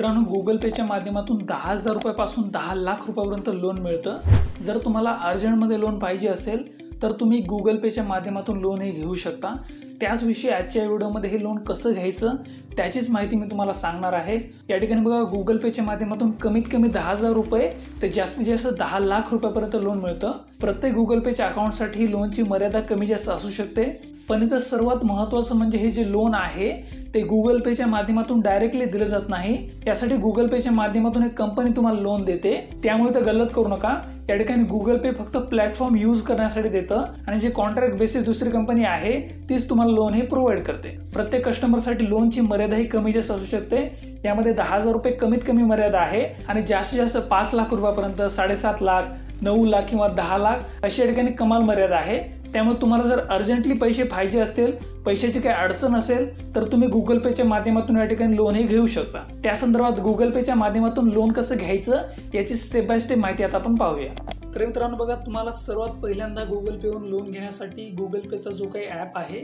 मित्रांनो, गुगल पेच्या माध्यमातून 10,000 रुपयापासून 10 लाख रुपयापर्यंत लोन मिळतं। जर तुम्हाला अर्जंटमध्ये लोन पाहिजे असेल तर तुम्ही गुगल पेच्या माध्यमातून लोन हे घेऊ शकता। त्याच विषयी आजच्या व्हिडिओमध्ये हे लोन कसं घ्यायचं त्याचीच माहिती मी तुम्हाला सांगणार आहे। या ठिकाणी बघा, गुगल पेच्या माध्यमातून कमीत कमी 10,000 रुपये ते जास्तीत जास्त 10 लाख रुपयापर्यंत लोन मिळतं। प्रत्येक गुगल पेच्या अकाउंटसाठी लोनची मर्यादा कमी जास्त असू शकते, पण इथं सर्वात महत्त्वाचं म्हणजे हे जे लोन आहे ते गुगल पेच्या माध्यमातून डायरेक्टली दिलं जात नाही। यासाठी गुगल पेच्या माध्यमातून एक कंपनी तुम्हाला लोन देते, त्यामुळे तर गल्लत करू नका। या ठिकाणी गुगल पे फक्त प्लॅटफॉर्म यूज करण्यासाठी देतं आणि जे कॉन्ट्रॅक्ट बेसिस दुसरी कंपनी आहे तीच तुम्हाला लोन हे प्रोव्हाइड करते। प्रत्येक कस्टमरसाठी लोनची मर्यादा ही कमी जास्त असू शकते। यामध्ये 10,000 रुपये कमीत कमी मर्यादा आहे आणि जास्तीत जास्त 5 लाख रुपयापर्यंत 7.5 लाख, 9 लाख किंवा 10 लाख अशा ठिकाणी कमाल मर्यादा आहे। त्यामुळे तुम्हाला जर अर्जंटली पैसे पाहिजे असतील, पैशाची काही अडचण असेल तर तुम्ही गुगल पेच्या माध्यमातून या ठिकाणी लोन हे घेऊ शकता। त्या संदर्भात गुगल पेच्या माध्यमातून लोन कसं घ्यायचं याची स्टेप बाय स्टेप माहिती आता आपण पाहूया। तर मित्रांनो बघा, तुम्हाला सर्वात पहिल्यांदा गुगल पेवरून लोन घेण्यासाठी गुगल पेचा जो काही ॲप आहे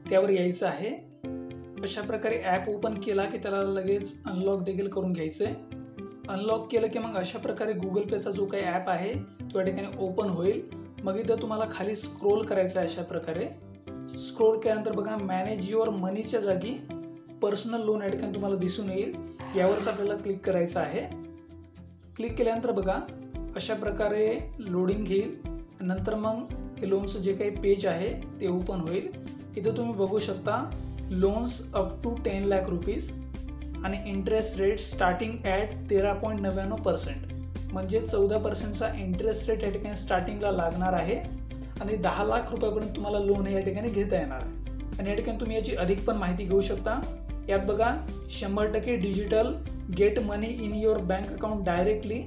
त्यावर यायचं आहे। अशा प्रकारे ॲप ओपन केला की त्याला लगेच अनलॉक देखील करून घ्यायचं आहे। अनलॉक केलं की मग अशा प्रकारे गुगल पेचा जो काही ॲप आहे तो या ठिकाणी ओपन होईल। मग इथं तुम्हाला खाली स्क्रोल करायचं आहे। अशा प्रकारे स्क्रोल केल्यानंतर बघा, मॅनेज युअर मनीच्या जागी पर्सनल लोन या ठिकाणी तुम्हाला दिसून येईल। यावरच आपल्याला क्लिक करायचं आहे। क्लिक केल्यानंतर बघा, अशा प्रकारे लोडिंग घेईल। नंतर मग हे लोनचं जे काही पेज आहे ते ओपन होईल। इथं तुम्ही बघू शकता loans up to 10 lakh rupees आणि इंटरेस्ट रेट स्टार्टिंग ॲट 13.99%, म्हणजे 14% इंटरेस्ट रेट या ठिकाणी स्टार्टिंगला लागणार आहे आणि 10 लाख रुपयापर्यंत तुम्हाला लोन या ठिकाणी घेता येणार आहे। आणि या ठिकाणी तुम्ही याची अधिक पण माहिती घेऊ शकता। यात बघा, 100% digital get money in your bank account directly,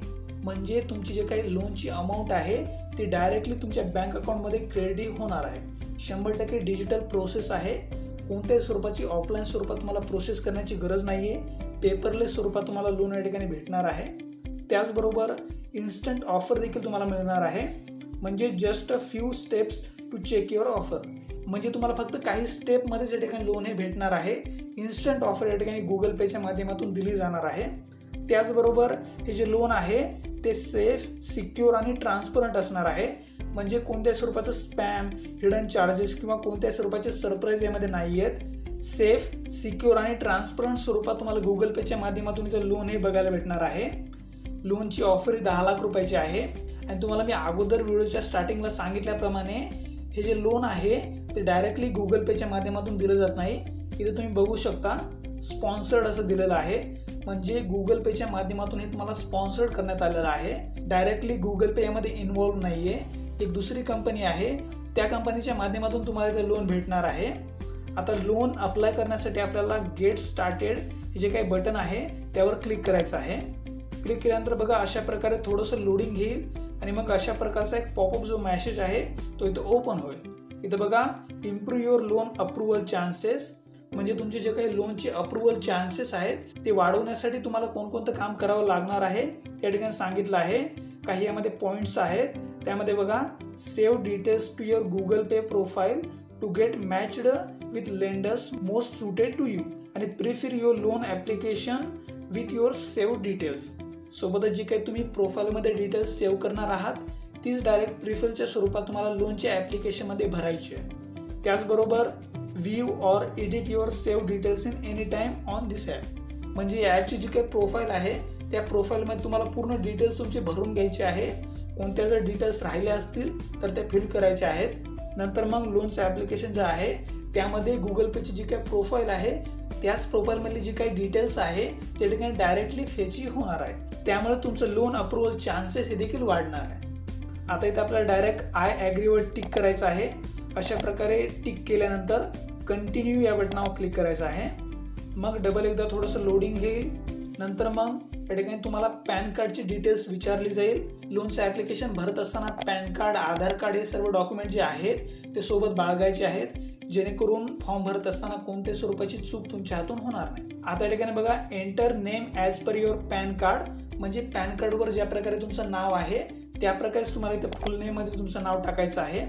म्हणजे तुमची जे काही लोनची अमाऊंट आहे ती डायरेक्टली तुमच्या बँक अकाउंटमध्ये क्रेडिट होणार आहे। 100% डिजिटल प्रोसेस आहे। कोणत्याही स्वरूपाची ऑफलाईन स्वरूपात तुम्हाला प्रोसेस करण्याची गरज नाही आहे। पेपरलेस स्वरूपात तुम्हाला लोन या ठिकाणी भेटणार आहे। त्याचबरोबर इन्स्टंट ऑफर देखील तुम्हाला मिळणार आहे, म्हणजे just a few steps to check your offer, म्हणजे तुम्हाला फक्त काही स्टेपमध्येच या ठिकाणी लोन हे भेटणार आहे। इन्स्टंट ऑफर या ठिकाणी गुगल पेच्या माध्यमातून दिली जाणार आहे। त्याचबरोबर हे जे लोन आहे ते सेफ, सिक्युअर आणि ट्रान्सपरंट असणार आहे, म्हणजे कोणत्याही स्वरूपाचं स्पॅम, हिडन चार्जेस किंवा कोणत्याही स्वरूपाचे सरप्राईज यामध्ये नाही आहेत। सेफ, सिक्युअर आणि ट्रान्सपरंट स्वरूपात तुम्हाला गुगल पेच्या माध्यमातून इथं लोन हे बघायला भेटणार आहे। लोनची ऑफर ही 10 लाख रुपयाची आहे आणि तुम्हाला मी अगोदर व्हिडिओच्या स्टार्टिंगला सांगितल्याप्रमाणे हे जे लोन आहे ते डायरेक्टली गुगल पेच्या माध्यमातून दिलं जात नाही। इथं तुम्ही बघू शकता स्पॉन्सर्ड असं दिलेलं आहे, म्हणजे गुगल पेच्या माध्यमातून हे तुम्हाला स्पॉन्सर्ड करण्यात आलेलं आहे। डायरेक्टली गुगल पे यामध्ये इन्व्हॉल्व नाही आहे। एक दुसरी कंपनी आहे, त्या कंपनीच्या माध्यमातून तुम्हाला इथं लोन भेटणार आहे। आता लोन अप्लाय करण्यासाठी आपल्याला गेट स्टार्टेड हे जे काही बटन आहे त्यावर क्लिक करायचं आहे। क्लिक केल्यानंतर बघा, अशा प्रकारे थोडंसं लोडिंग घेईल आणि मग अशा प्रकारचा एक पॉपअप जो मेसेज आहे तो इथं ओपन होईल। इथं बघा, improve your loan approval chances, म्हणजे तुमचे जे काही लोनचे अप्रुव्हल चान्सेस आहेत ते वाढवण्यासाठी तुम्हाला कोणकोणतं काम करावं लागणार आहे त्या ठिकाणी सांगितलं आहे। काही यामध्ये पॉईंट्स आहेत, त्यामध्ये बघा, save details to your Google Pay profile to get matched with lenders most suited to you आणि prefer your loan application with your save details. सोबतच जी काही तुम्ही प्रोफाईलमध्ये डिटेल्स सेव्ह करणार आहात तीच डायरेक्ट प्रिफिलच्या स्वरूपात तुम्हाला लोनच्या ॲप्लिकेशनमध्ये भरायची आहे। त्याचबरोबर view or edit your save details in any time on this app, म्हणजे या ॲपची जी काही प्रोफाईल आहे त्या प्रोफाईलमध्ये तुम्हाला पूर्ण डिटेल्स तुमचे भरून घ्यायचे आहे। कोणत्या जर डिटेल्स राहिल्या असतील तर त्या फिल करायच्या आहेत। नंतर मग लोनचं ॲप्लिकेशन जे आहे त्यामध्ये गुगल पेची जी काही प्रोफाईल आहे त्याच प्रोफाईलमधली जी काही डिटेल्स आहे त्या ठिकाणी डायरेक्टली फेची होणार आहे, त्यामुळे तुमचं लोन अप्रुव्हल चान्सेस हे देखील वाढणार आहे। आता इथं आपल्याला डायरेक्ट आय ॲग्रीवर टिक करायचं आहे। अशा प्रकारे टिक केल्यानंतर कंटिन्यू या बटनावर क्लिक करायचं आहे। मग डबल एकदा थोडंसं लोडिंग घेईल। नंतर मग या ठिकाणी तुम्हाला पॅन कार्डची डिटेल्स विचारली जाईल। लोनचं ॲप्लिकेशन भरत असताना पॅन कार्ड, आधार कार्ड हे सर्व डॉक्युमेंट जे आहेत ते सोबत बाळगायचे आहेत, जेणेकरून फॉर्म भरत असताना कोणत्याही स्वरूपाची चूक तुमच्या हातून होणार नाही। आता या ठिकाणी बघा, enter name as per your pan card, म्हणजे पॅन कार्डवर ज्या प्रकारे तुमचं नाव आहे त्या प्रकारेच तुम्हाला इथं फुल नेममध्ये तुमचं नाव टाकायचं आहे।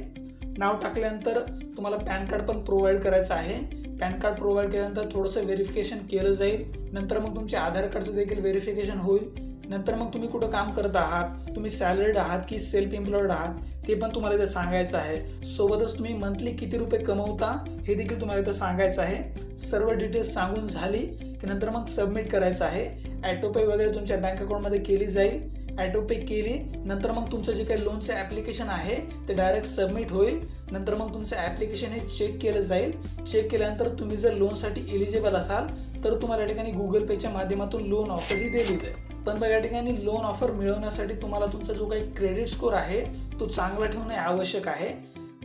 नाव टाकल्यानंतर तुम्हाला पॅन कार्ड पण प्रोव्हाइड करायचं आहे, पॅन कार्ड प्रोव्हाइड केल्यानंतर थोडंसं व्हेरिफिकेशन केलं जाईल. नंतर मग तुमच्या आधार कार्डचं देखील व्हेरिफिकेशन होईल. नंतर मग तुम्ही कुठं काम करत आहात, तुम्ही सॅलरीड आहात की सेल्फ एम्प्लॉईड आहात ते पण तुम्हाला इथं सांगायचं आहे. सोबतच तुम्ही मंथली किती रुपये कमवता हे देखील तुम्हाला इथं सांगायचं आहे. सर्व डिटेल्स सांगून झाली की नंतर मग सबमिट करायचं आहे. ॲटोपे वगैरे तुमच्या बँक अकाउंटमध्ये केली जाईल. ॲटोपे केली नंतर मग तुमचं जे काही लोनचं ॲप्लिकेशन आहे ते डायरेक्ट सबमिट होईल. नंतर मग तुमचं ॲप्लिकेशन हे चेक केलं जाईल. चेक केल्यानंतर तुम्ही जर लोनसाठी एलिजिबल असाल तर तुम्हाला या ठिकाणी गुगल पेच्या माध्यमातून लोन ऑफरही दिली जाईल. पण बघा या ठिकाणी लोन ऑफर मिळवण्यासाठी तुम्हाला तुमचा जो काही क्रेडिट स्कोर आहे तो चांगला ठेवणे आवश्यक आहे.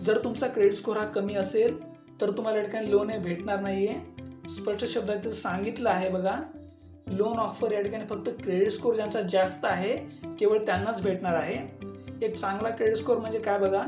जर तुमचा क्रेडिट स्कोर हा कमी असेल तर तुम्हाला या ठिकाणी लोन हे भेटणार नाहीये. स्पष्ट शब्दात सांगितलं आहे बघा, लोन ऑफर या ठिकाणी फक्त क्रेडिट स्कोर ज्यांचा जास्त आहे केवळ त्यांनाच भेटणार आहे. एक चांगला क्रेडिट स्कोर म्हणजे काय बघा,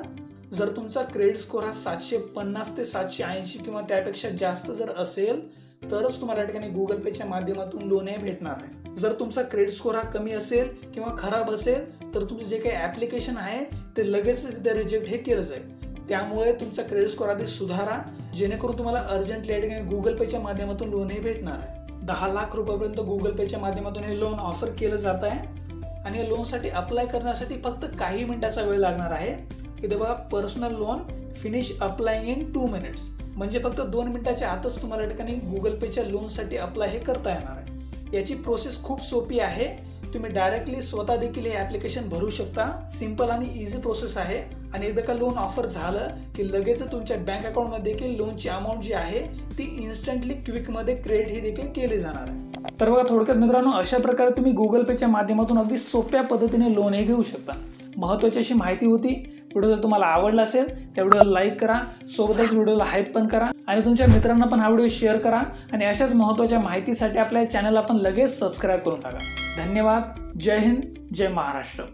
जर तुमचा क्रेडिट स्कोर हा 750 ते 780 किंवा त्यापेक्षा जास्त जर असेल तरच तुम्हाला या ठिकाणी गुगल पेच्या माध्यमातून लोन हे भेटणार आहे. जर तुमचा क्रेडिट स्कोर हा कमी असेल किंवा खराब असेल तर तुमचं जे काही ॲप्लिकेशन आहे ते लगेच तिथे रिजेक्ट हे केलं जाईल. त्यामुळे तुमचा क्रेडिट स्कोर आधी सुधारा जेणेकरून तुम्हाला अर्जंटली या ठिकाणी गुगल पेच्या माध्यमातून लोन हे भेटणार आहे. 10 लाख रुपयापर्यंत गुगल पेच्या माध्यमातून हे लोन ऑफर केलं जात आहे आणि या लोनसाठी अप्लाय करण्यासाठी फक्त काही मिनिटाचा वेळ लागणार आहे. इथे बघा, personal loan finish applying in 2 minutes, म्हणजे फक्त 2 मिनिटाच्या आतच तुम्हाला या ठिकाणी गुगल पेच्या लोनसाठी अप्लाय हे करता येणार आहे. याची प्रोसेस खूप सोपी आहे. तुम्ही डायरेक्टली स्वतः देखील हे ॲप्लिकेशन भरू शकता. सिंपल आणि इझी प्रोसेस आहे आणि एकदा का लोन ऑफर झालं की लगेच तुमच्या बँक अकाउंटमध्ये देखील लोनची अमाऊंट जी आहे ती इन्स्टंटली क्विकमध्ये क्रेडिट ही देखील केली जाणार आहे. तर बघा, थोडक्यात मित्रांनो, अशा प्रकारे तुम्ही गुगल पेच्या माध्यमातून अगदी सोप्या पद्धतीने लोन हे घेऊ शकता. महत्त्वाची अशी माहिती होती. व्हिडिओ जर तुम्हाला आवडला असेल त्या व्हिडिओला लाईक करा, सोबतच व्हिडिओला हाईप पण करा आणि तुमच्या मित्रांना पण हा व्हिडिओ शेअर करा आणि अशाच महत्त्वाच्या माहितीसाठी आपल्या चॅनलला पण लगेच सबस्क्राईब करून टाका. धन्यवाद. जय हिंद, जय महाराष्ट्र.